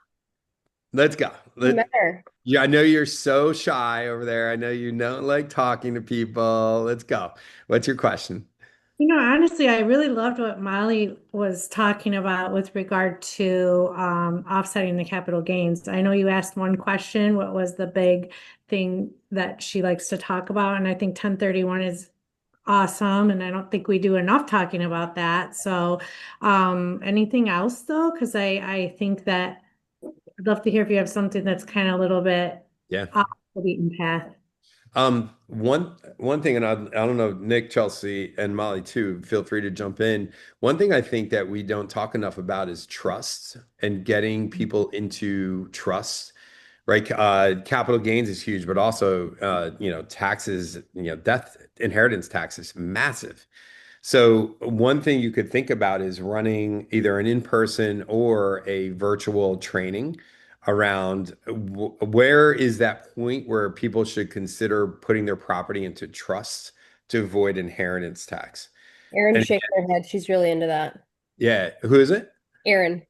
let's go. matter. Yeah, I know you're so shy over there. I know you don't like talking to people. Let's go. What's your question? Honestly, I really loved what Molly was talking about with regard to offsetting the capital gains. I know you asked one question, what was the big thing that she likes to talk about? And I think 1031 is awesome, and I don't think we do enough talking about that. So, anything else though? Because I think that I'd love to hear if you have something that's kind of a little bit Yeah. off the beaten path. One thing, and I don't know, Nick, Chelsea, and Molly too, feel free to jump in. One thing I think that we don't talk enough about is trust and getting people into trust, right? Capital gains is huge, but also, taxes, death, inheritance taxes, massive. So one thing you could think about is running either an in-person or a virtual training around where is that point where people should consider putting their property into trust to avoid inheritance tax. Erin's And shaking her head. She's really into that. yeah, who is it? Erin.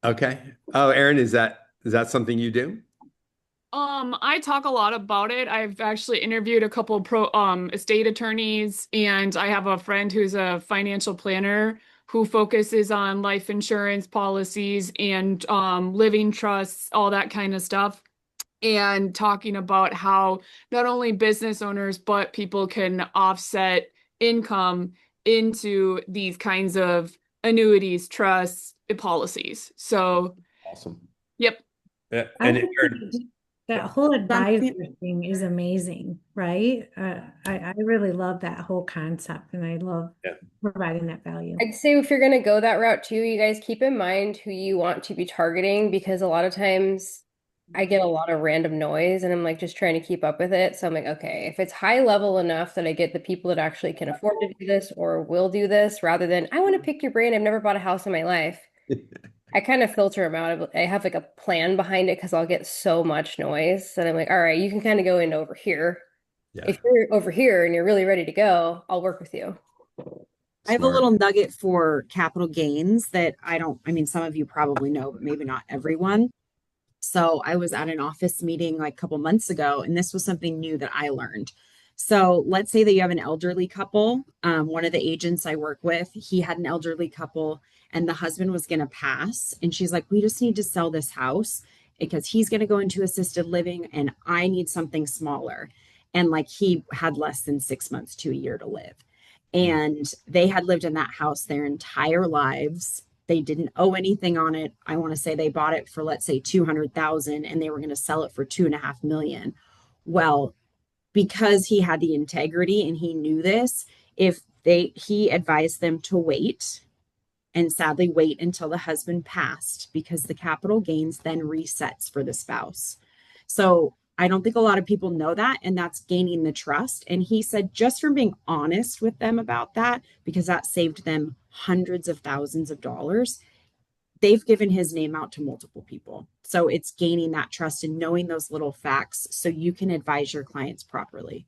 Okay. Oh, Aaron, is that something you do? I talk a lot about it. I've actually interviewed a couple estate attorneys, and I have a friend who's a financial planner who focuses on life insurance policies and living trusts, all that kind of stuff. And talking about how not only business owners, but people can offset income into these kinds of annuities, trusts, policies. So, Awesome. yep. Yeah. I And think Aaron, that whole advisor Something thing is amazing, right? I really love that whole concept, and I love yeah. providing that value. I'd say if you're going to go that route too, you guys keep in mind who you want to be targeting because a lot of times I get a lot of random noise and I'm like just trying to keep up with it. So I'm like, okay, if it's high level enough that I get the people that actually can afford to do this or will do this rather than I want to pick your brain. I've never bought a house in my life. I kind of filter them out. I have like a plan behind it because I'll get so much noise that I'm like, all right, you can kind of go in over here. Yeah. If you're over here and you're really ready to go, I'll work with you. I have a Smart. little nugget for capital gains that I mean, some of you probably know, but maybe not everyone. So I was at an office meeting like a couple months ago, and this was something new that I learned. So let's say that you have an elderly couple. One of the agents I work with, he had an elderly couple, and the husband was going to pass. And she's like, we just need to sell this house because he's going to go into assisted living, and I need something smaller. And like he had less than 6 months to a year to live. And they had lived in that house their entire lives. They didn't owe anything on it. I want to say they bought it for, let's say, 200,000 and they were going to sell it for 2.5 million. Well, because he had the integrity and he knew this, he advised them to wait and sadly wait until the husband passed because the capital gains then resets for the spouse. So I don't think a lot of people know that, and that's gaining the trust. And he said just from being honest with them about that, because that saved them hundreds of thousands of dollars, they've given his name out to multiple people. So it's gaining that trust and knowing those little facts so you can advise your clients properly.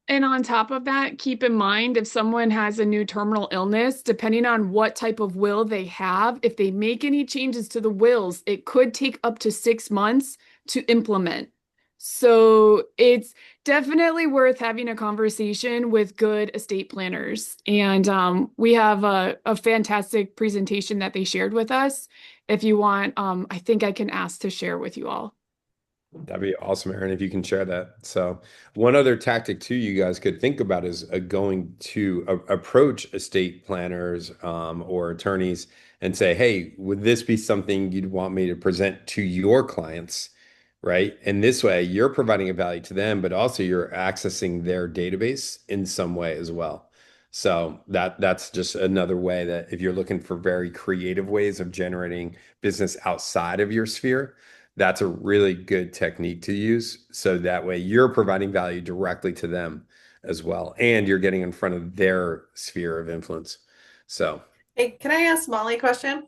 And on top of that, keep in mind if someone has a new terminal illness, depending on what type of will they have, if they make any changes to the wills, it could take up to 6 months to implement. So it's definitely worth having a conversation with good estate planners. And we have a fantastic presentation that they shared with us. If you want, I think I can ask to share with you all. That'd be awesome, Aaron, if you can share that. So, one other tactic too you guys could think about is going to approach estate planners or attorneys and say, "Hey, would this be something you'd want me to present to your clients?" Right? And this way, you're providing a value to them, but also you're accessing their database in some way as well. So that's just another way that if you're looking for very creative ways of generating business outside of your sphere, that's a really good technique to use. So that way you're providing value directly to them as well. And you're getting in front of their sphere of influence. So, Hey, can I ask Molly a question?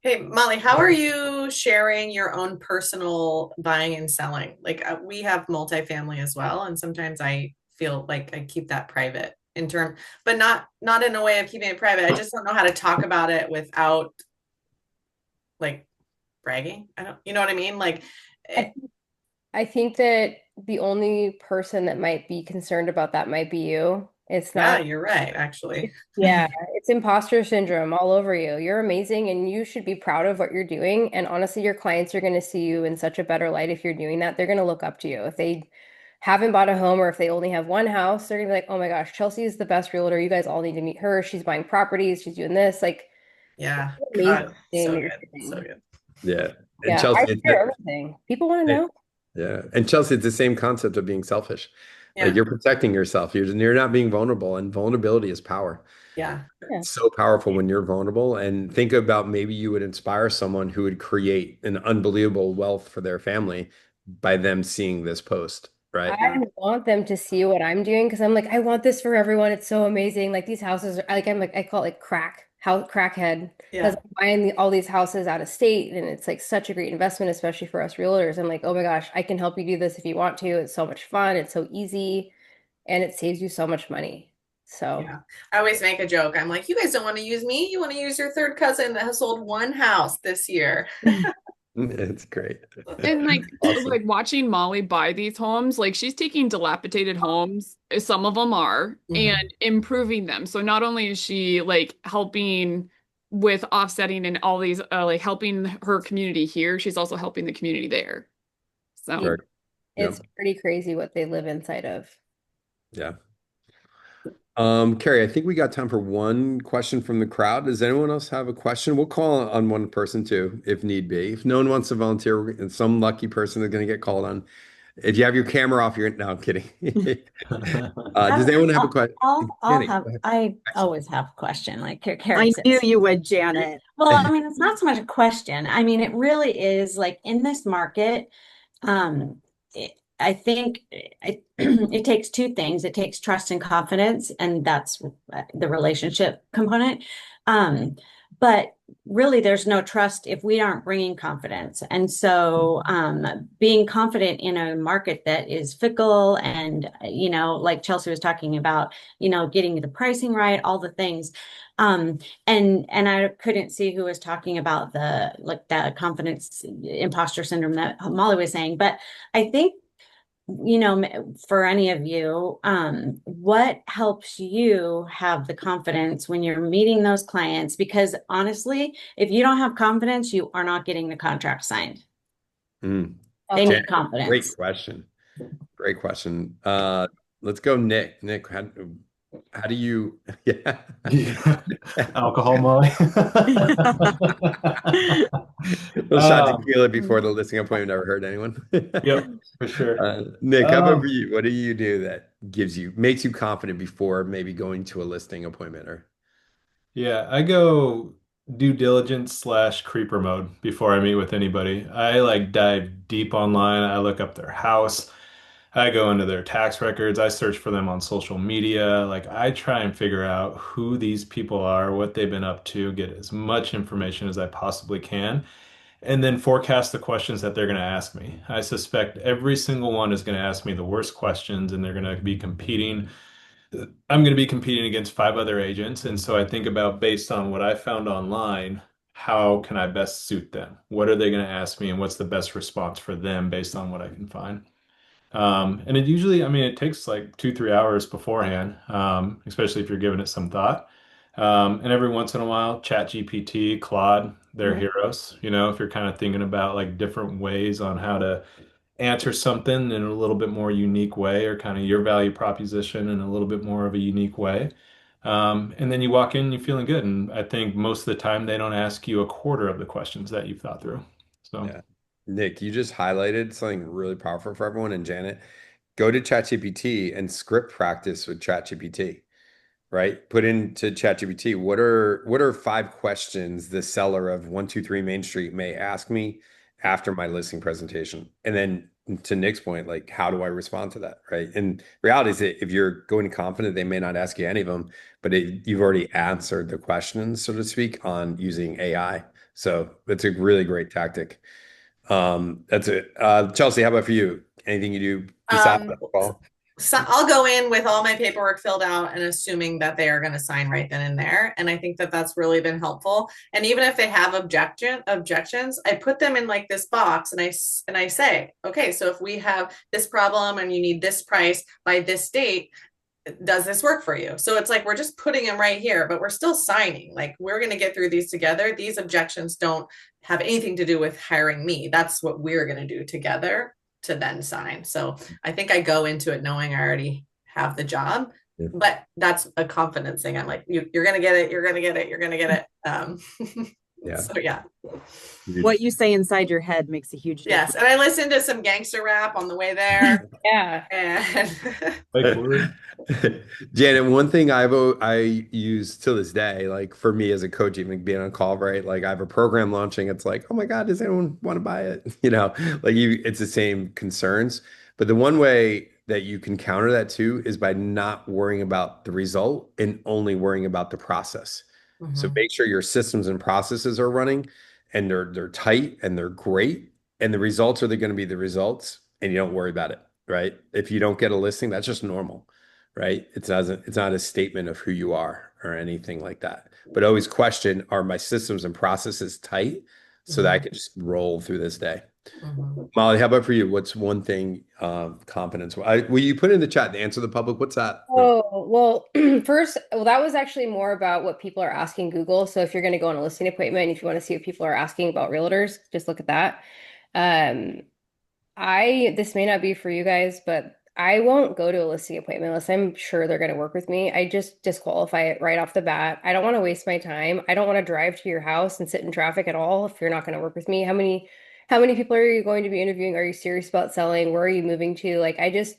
Hey, Molly, how are you sharing your own personal buying and selling? Like we have multifamily as well, and sometimes I feel like I keep that private in term, but not in a way of keeping it private. I just don't know how to talk about it without like bragging. I don't, you know what I mean? Like, I think that the only person that might be concerned about that might be you. It's yeah, not, you're right, actually. yeah, it's imposter syndrome all over you. You're amazing and you should be proud of what you're doing. And honestly, your clients are going to see you in such a better light if you're doing that. They're going to look up to you. If they haven't bought a home or if they only have one house, they're going to be like, oh my gosh, Chelsea is the best realtor. You guys all need to meet her. She's buying properties. She's doing this. Like, Yeah, amazing God, thing so that you're good, so doing. good. yeah. And Yeah, I Chelsea, share everything. People want to know. yeah. And Chelsea, it's the same concept of being selfish. Like Yeah, you're protecting yourself. You're not being vulnerable, and vulnerability is power. yeah, Yeah. It's so powerful when you're vulnerable. And think about maybe you would inspire someone who would create an unbelievable wealth for their family by them seeing this post, right? I want them to see what I'm doing because I'm like, I want this for everyone. It's so amazing. Like these houses are like I'm like I call it like crackhead because yeah, I'm buying all these houses out of state and it's like such a great investment, especially for us realtors. I'm like, oh my gosh, I can help you do this if you want to. It's so much fun. It's so easy, and it saves you so much money. So yeah. I always make a joke. I'm like, you guys don't want to use me. You want to use your third cousin that has sold one house this year. It's great. And like Awesome. watching Molly buy these homes, like she's taking dilapidated homes, some of them are, Mhm. and improving them. So not only is she like helping with offsetting and all these like helping her community here, she's also helping the community there. So Very, it's yep. pretty crazy what they live inside of. Yeah. Carrie, I think we got time for one question from the crowd. Does anyone else have a question? We'll call on one person too, if need be. If no one wants to volunteer, and some lucky person is going to get called on. If you have your camera off, you're no, I'm kidding. Does anyone have a question? I'll Jenny, have, go ahead. I always have a question, like Carrie I knew says. you would, Janet. Well, I mean, it's not so much a question. I mean, it really is like in this market, um, I think it takes two things. It takes trust and confidence, and that's the relationship component. Um, but really, there's no trust if we aren't bringing confidence. And so, being confident in a market that is fickle and, like Chelsea was talking about, getting the pricing right, all the things. And I couldn't see who was talking about the confidence imposter syndrome that Molly was saying, but I think for any of you, what helps you have the confidence when you're meeting those clients? Because honestly, if you don't have confidence, you are not getting the contract signed. Mm. They Jen, need confidence. great question. Great question. Let's go, Nick. Nick, how do you? Yeah. Alcohol, Molly. Little shot tequila before the listing appointment never hurt anyone. Yep, for sure. Nick, how about for you? What do you do that makes you confident before maybe going to a listing appointment or? Yeah, I go due diligence / creeper mode before I meet with anybody. I like dive deep online. I look up their house. I go into their tax records. I search for them on social media. Like I try and figure out who these people are, what they've been up to, get as much information as I possibly can, and then forecast the questions that they're going to ask me. I suspect every single one is going to ask me the worst questions, and they're going to be competing. I'm going to be competing against 5 other agents. And so I think about based on what I found online, how can I best suit them? What are they going to ask me? And what's the best response for them based on what I can find? And it usually, I mean, it takes like 2, 3 hours beforehand, especially if you're giving it some thought. And every once in a while, ChatGPT, Claude, they're heroes. If you're kind of thinking about like different ways on how to answer something in a little bit more unique way, or kind of your value proposition in a little bit more of a unique way. And then you walk in, you're feeling good. And I think most of the time they don't ask you a quarter of the questions that you've thought through. So Yeah. Nick, you just highlighted something really powerful for everyone. And Janet, go to ChatGPT and script practice with ChatGPT, right? Put into ChatGPT, what are 5 questions the seller of 123 Main Street may ask me after my listing presentation? And then to Nick's point, like, how do I respond to that, right? And reality is that if you're going confident, they may not ask you any of them, but you've already answered the questions, so to speak, on using AI. So it's a really great tactic. That's it. Chelsea, how about for you? Anything you do besides Um, that call? So I'll go in with all my paperwork filled out and assuming that they are going to sign right then and there. And I think that that's really been helpful. And even if they have objections, I put them in like this box and I say, okay, so if we have this problem and you need this price by this date, does this work for you? So it's like we're just putting them right here, but we're still signing. Like we're going to get through these together. These objections don't have anything to do with hiring me. That's what we're going to do together to then sign. So I think I go into it knowing I already have the job, Yeah. but that's a confidence thing. I'm like, you're going to get it. You're going to get it. You're going to get it. Yeah. So yeah. What you say inside your head makes a huge difference. Yes. And I listened to some gangster rap on the way there. Yeah. And Janet, one thing I use to this day, like for me as a coach, even being on call, right? Like I have a program launching, it's like, oh my God, does anyone want to buy it? It's the same concerns. But the one way that you can counter that too is by not worrying about the result and only worrying about the process. So make sure your systems and processes are running and they're tight and they're great. And the results are going to be the results, and you don't worry about it, right? If you don't get a listing, that's just normal, right? It's not a statement of who you are or anything like that. But always question, are my systems and processes tight so that I can just roll through this day? Molly, how about for you? What's one thing, confidence? Will you put in the chat to answer the public? What's that? Oh, well, that was actually more about what people are asking Google. So if you're going to go on a listing appointment, if you want to see what people are asking about realtors, just look at that. This may not be for you guys, but I won't go to a listing appointment unless I'm sure they're going to work with me. I just disqualify it right off the bat. I don't want to waste my time. I don't want to drive to your house and sit in traffic at all if you're not going to work with me. How many people are you going to be interviewing? Are you serious about selling? Where are you moving to? Like I just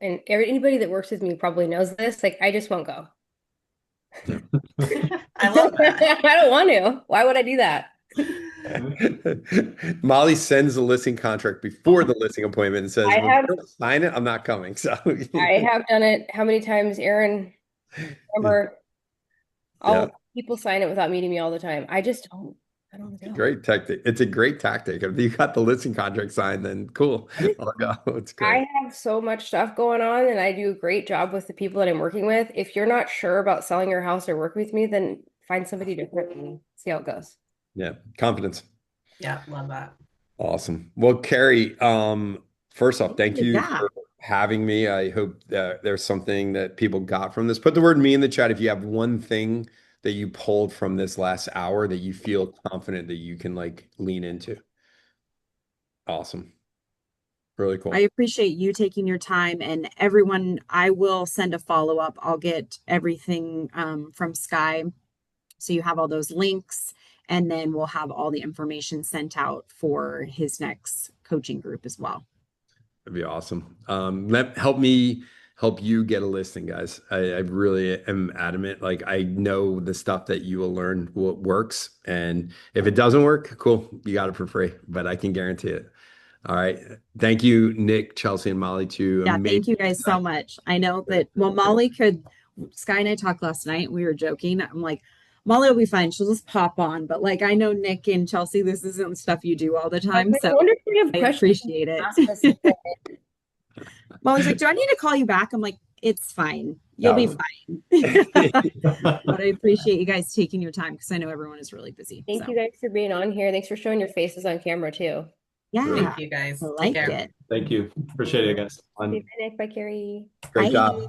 and anybody that works with me probably knows this. Like I just won't go. I love that. I don't want to. Why would I do that? Molly sends the listing contract before the listing appointment and says, I "When have you sign it, I'm not coming." So I have done it. How many times, Aaron? Remember, yeah, all people sign it without meeting me all the time. I don't it's a go. great tactic. It's a great tactic. If you got the listing contract signed, then cool. I'll go. It's great. I have so much stuff going on and I do a great job with the people that I'm working with. If you're not sure about selling your house or working with me, then find somebody different and see how it goes. Yeah, confidence. Yeah, love that. Awesome. Well, Carrie, first off, thank you Yeah. for having me. I hope that there's something that people got from this. Put the word me in the chat if you have one thing that you pulled from this last hour that you feel confident that you can like lean into. Awesome. Really cool. I appreciate you taking your time, and everyone, I will send a follow-up. I'll get everything from Sky. So you have all those links, and then we'll have all the information sent out for his next coaching group as well. That'd be awesome. Help me help you get a listing, guys. I really am adamant. Like I know the stuff that you will learn what works. And if it doesn't work, cool. You got it for free, but I can guarantee it. All right. Thank you, Nick, Chelsea, and Molly, two Yeah, amazing. thank you guys so much. I know that, well, Molly could, Sky and I talked last night. We were joking. I'm like, Molly will be fine. She'll just pop on. But like, I know Nick and Chelsea, this isn't stuff you do all the time. So I wonder if you have I questions. appreciate it. Ask us if they- Molly's like, do I need to call you back? I'm like, it's fine. You'll be No. fine. But I appreciate you guys taking your time because I know everyone is really busy. Thank So, you guys for being on here. Thanks for showing your faces on camera too. yeah, Thank you guys. I Take like care. it. Thank you. Appreciate it, guys. Bye, Nick. Bye, Carrie. Great Bye. job.